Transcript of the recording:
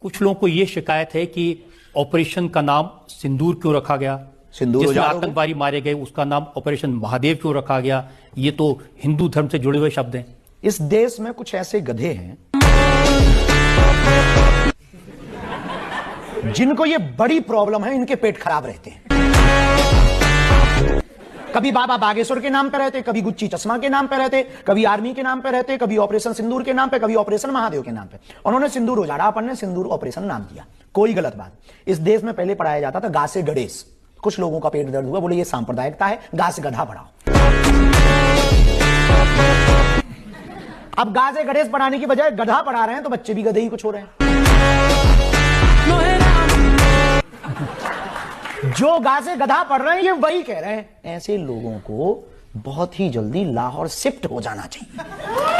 कुछ लोगों को यह शिकायत है कि ऑपरेशन का नाम सिंदूर क्यों रखा गया, जिसमें आतंकवादी मारे गए उसका नाम ऑपरेशन महादेव क्यों रखा गया। ये तो हिंदू धर्म से जुड़े हुए शब्द हैं। इस देश में कुछ ऐसे गधे हैं जिनको ये बड़ी प्रॉब्लम है, इनके पेट खराब रहते हैं। कभी बाबा बागेश्वर के नाम पे रहते, कभी गुच्ची चश्मा के नाम पे रहते, कभी आर्मी के नाम पे रहते, कभी ऑपरेशन सिंदूर के नाम पे, कभी ऑपरेशन महादेव के नाम पे। उन्होंने सिंदूर उजाड़ा, अपन ने सिंदूर ऑपरेशन नाम दिया। कोई गलत बात। इस देश में पहले पढ़ाया जाता था गा से गणेश। कुछ लोगों का पेट दर्द हुआ, बोले ये सांप्रदायिकता है, गा से गधा पढ़ाओ। अब गा से गणेश पढ़ाने की बजाय गधा पढ़ा रहे हैं, तो बच्चे भी गधे ही कुछ हो रहे हैं। जो गा से गधा पढ़ रहे हैं ये वही कह रहे हैं। ऐसे लोगों को बहुत ही जल्दी लाहौर शिफ्ट हो जाना चाहिए।